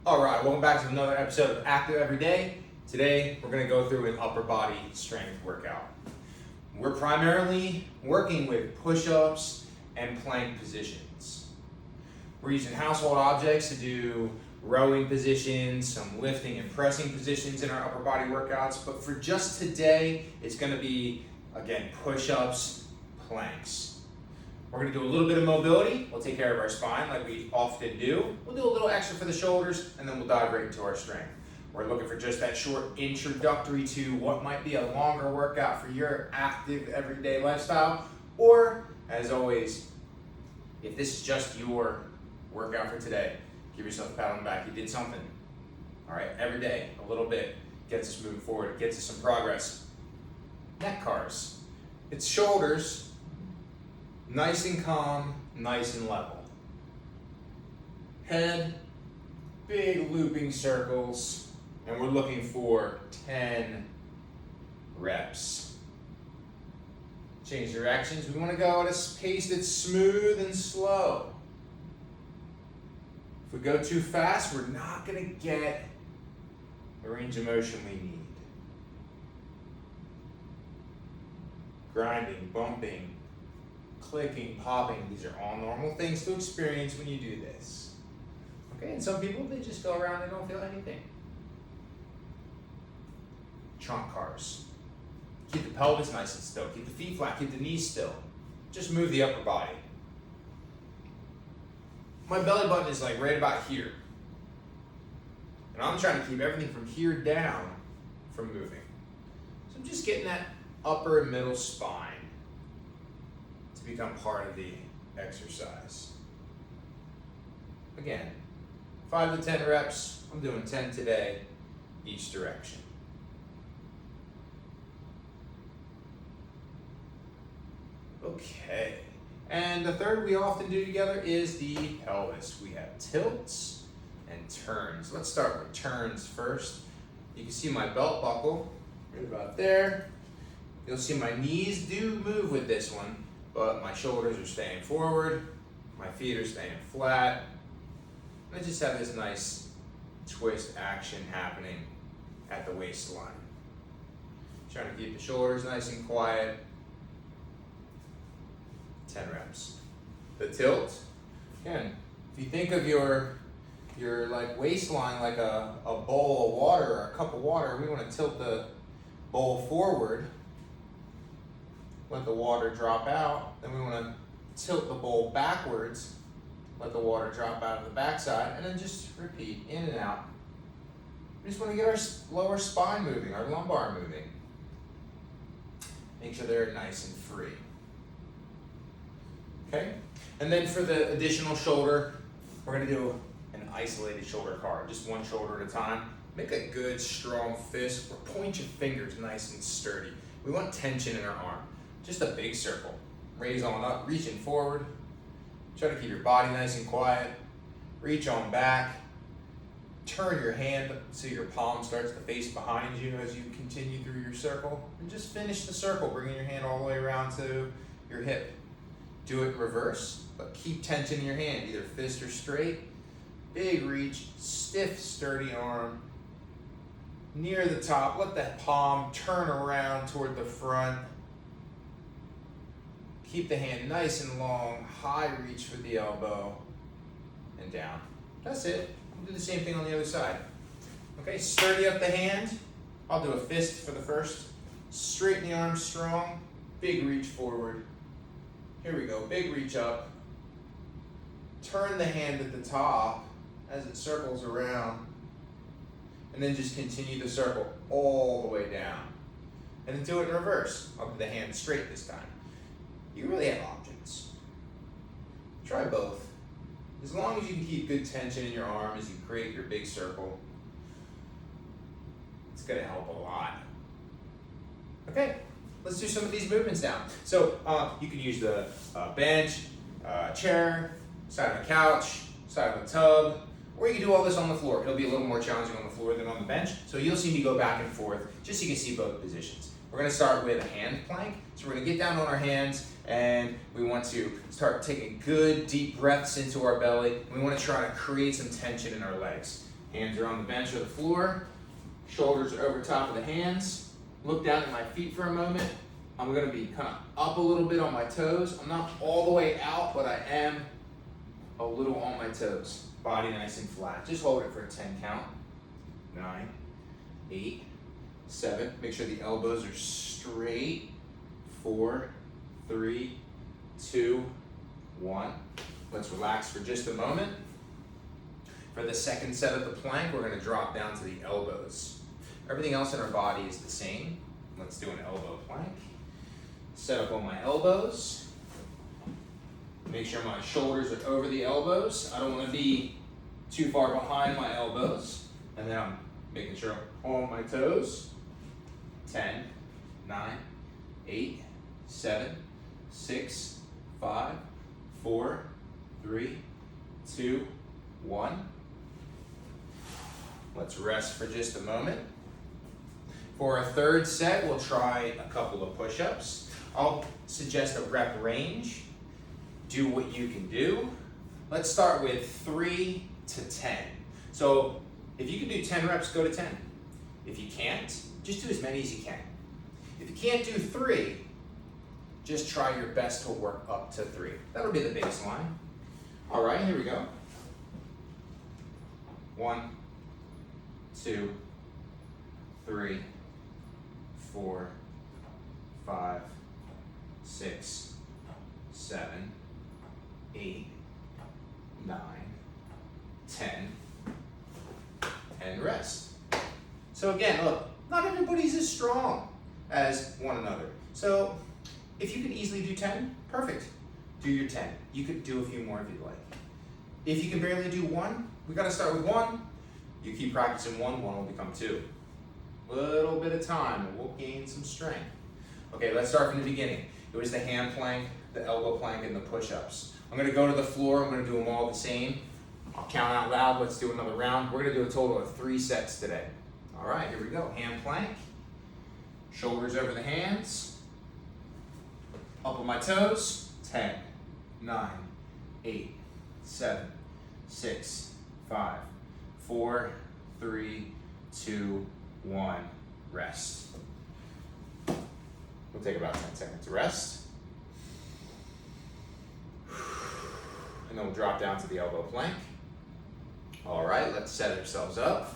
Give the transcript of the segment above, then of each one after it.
All right, welcome back to another episode of Active Every Day. Today, we're gonna go through an upper body strength workout. We're primarily working with push-ups and plank positions. We're using household objects to do rowing positions, some lifting and pressing positions in our upper body workouts, but for just today, it's gonna be, again, push-ups, planks. We're gonna do a little bit of mobility. We'll take care of our spine like we often do. We'll do a little extra for the shoulders, and then we'll dive right into our strength. We're looking for just that short introductory to what might be a longer workout for your active everyday lifestyle. Or, as always, if this is just your workout for today, give yourself a pat on the back. You did something. All right, every day, a little bit gets us moving forward, gets us some progress. Neck cars. It's shoulders. Nice and calm, nice and level. Head, big looping circles, and we're looking for 10 reps. Change directions. We want to go at a pace that's smooth and slow. If we go too fast, we're not going to get the range of motion we need. Grinding, bumping, clicking, popping, these are all normal things to experience when you do this. Okay, and some people, they just go around and don't feel anything. Trunk cars. Keep the pelvis nice and still. Keep the feet flat, keep the knees still. Just move the upper body. My belly button is like right about here. And I'm trying to keep everything from here down from moving. So I'm just getting that upper and middle spine to become part of the exercise. Again, 5 to 10 reps. I'm doing 10 today, each direction. Okay, and the third we often do together is the pelvis. We have tilts and turns. Let's start with turns first. You can see my belt buckle right about there. You'll see my knees do move with this one, but my shoulders are staying forward, my feet are staying flat. I just have this nice twist action happening at the waistline. Trying to keep the shoulders nice and quiet. 10 reps. The tilt, again, if you think of your like waistline like a bowl of water or a cup of water, we want to tilt the bowl forward. Let the water drop out. Then we want to tilt the bowl backwards. Let the water drop out of the backside, and then just repeat in and out. We just want to get our lower spine moving, our lumbar moving. Make sure they're nice and free. Okay? And then for the additional shoulder, we're going to do an isolated shoulder car, just one shoulder at a time. Make a good strong fist, or point your fingers nice and sturdy. We want tension in our arm. Just a big circle. Raise on up, reaching forward. Try to keep your body nice and quiet. Reach on back. Turn your hand so your palm starts to face behind you as you continue through your circle. And just finish the circle, bringing your hand all the way around to your hip. Do it in reverse, but keep tension in your hand, either fist or straight. Big reach, stiff, sturdy arm. Near the top, let that palm turn around toward the front. Keep the hand nice and long, high reach for the elbow, and down. That's it. We'll do the same thing on the other side. Okay, sturdy up the hand. I'll do a fist for the first. Straighten the arm strong, big reach forward. Here we go, big reach up. Turn the hand at the top as it circles around. And then just continue the circle all the way down. And then do it in reverse. I'll do the hand straight this time. You really have options. Try both. As long as you can keep good tension in your arm as you create your big circle, it's gonna help a lot. Okay, let's do some of these movements now. So you can use the bench, chair, side of a couch, side of a tub, or you can do all this on the floor. It'll be a little more challenging on the floor than on the bench. So you'll see me go back and forth just so you can see both positions. We're gonna start with a hand plank. So we're gonna get down on our hands and we want to start taking good deep breaths into our belly. We wanna try to create some tension in our legs. Hands are on the bench or the floor. Shoulders are over top of the hands. Look down at my feet for a moment. I'm gonna be kind of up a little bit on my toes. I'm not all the way out, but I am a little on my toes. Body nice and flat. Just hold it for a 10 count. 9, 8, 7. Make sure the elbows are straight. 4, 3, 2, 1. Let's relax for just a moment. For the second set of the plank, we're gonna drop down to the elbows. Everything else in our body is the same. Let's do an elbow plank. Set up on my elbows. Make sure my shoulders are over the elbows. I don't want to be too far behind my elbows. And then I'm making sure I'm on my toes. 10, 9, 8, 7, 6, 5, 4, 3, 2, 1. Let's rest for just a moment. For our third set, we'll try a couple of push-ups. I'll suggest a rep range. Do what you can do. Let's start with 3 to 10. So if you can do 10 reps, go to 10. If you can't, just do as many as you can. If you can't do 3, just try your best to work up to 3. That'll be the baseline. All right, here we go. 1, 2, 3, 4, 5, 6, 7, 8, 9, 10, and rest. So again, look, not everybody's as strong as one another. So if you can easily do 10, perfect. Do your 10. You could do a few more if you'd like. If you can barely do 1, we gotta start with 1. You keep practicing 1 will become 2. Little bit of time and we'll gain some strength. Okay, let's start from the beginning. It was the hand plank, the elbow plank, and the push-ups. I'm gonna go to the floor, I'm gonna do them all the same. I'll count out loud, let's do another round. We're gonna do a total of 3 sets today. All right, here we go. Hand plank, shoulders over the hands, up on my toes, 10, 9, 8, 7, 6, 5, 4, 3, 2, 1, rest. We'll take about 10 seconds to rest. And then we'll drop down to the elbow plank. All right, let's set ourselves up.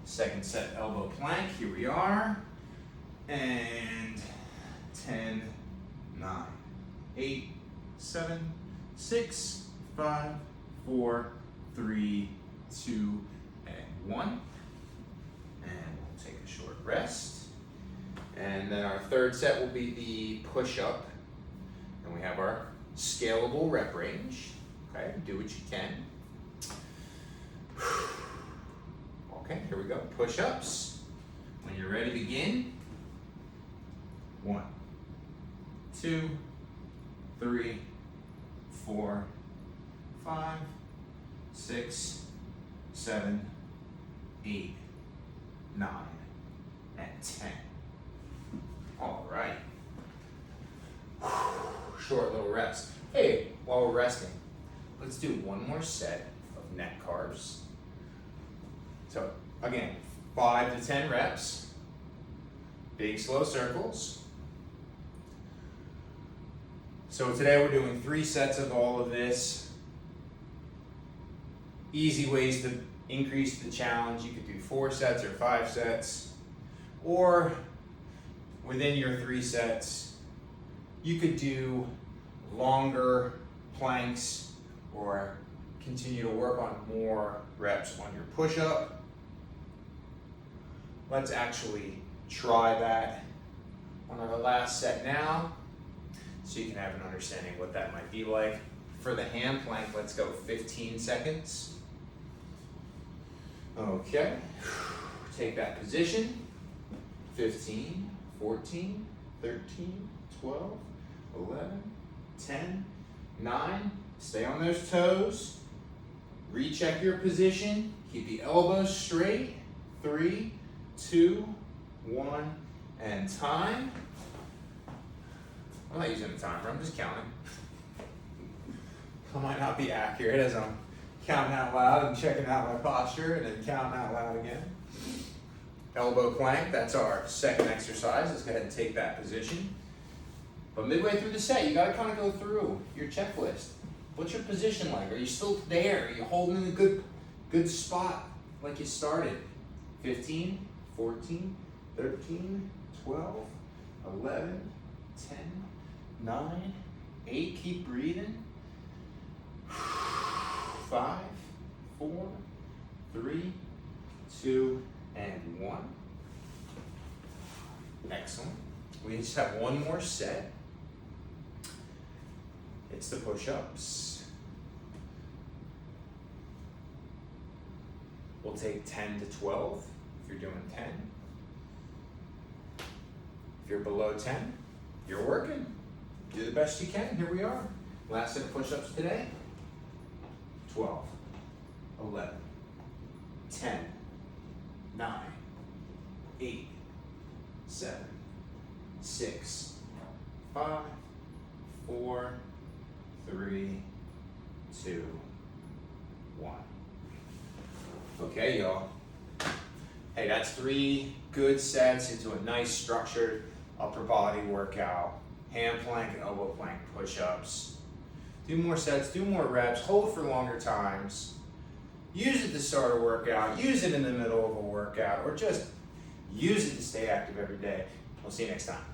Second set elbow plank, here we are. And 10, 9, 8, 7, 6, 5, 4, 3, 2, and 1. And we'll take a short rest. And then our third set will be the push-up. And we have our scalable rep range. Okay, do what you can. Okay, here we go. Push-ups. When you're ready, begin. 1, 2, 3, 4, 5, 6, 7, 8, 9, and 10. All right. Short little rest. Hey, while we're resting, let's do one more set of neck carves. So again, 5 to 10 reps, big slow circles. So today we're doing 3 sets of all of this. Easy ways to increase the challenge. You could do 4 sets or 5 sets, or within your 3 sets, you could do longer planks or continue to work on more reps on your push-up. Let's actually try that on our last set now, so you can have an understanding what that might be like. For the hand plank, let's go 15 seconds. Okay, take that position. 15, 14, 13, 12, 11, 10, 9. Stay on those toes. Recheck your position. Keep the elbows straight. 3, 2, 1, and time. I'm not using the timer, I'm just counting. I might not be accurate as I'm counting out loud and checking out my posture, and then counting out loud again. Elbow plank, that's our second exercise. Let's go ahead and take that position. But midway through the set, you gotta kind of go through your checklist. What's your position like? Are you still there? Are you holding in a good spot like you started? 15, 14, 13, 12, 11, 10, 9, 8, keep breathing. 5, 4, 3, 2, and 1. Excellent. We just have one more set. It's the push-ups. We'll take 10 to 12 if you're doing 10. If you're below 10, you're working. Do the best you can. Here we are. Last set of push-ups today. 12, 11, 10, 9, 8, 7, 6, 5, 4, 3, 2, 1. Okay, y'all. Hey, that's 3 good sets into a nice structured upper body workout. Hand plank and elbow plank push-ups. Do more sets, do more reps, hold for longer times. Use it to start a workout, use it in the middle of a workout, or just use it to stay active every day. We'll see you next time.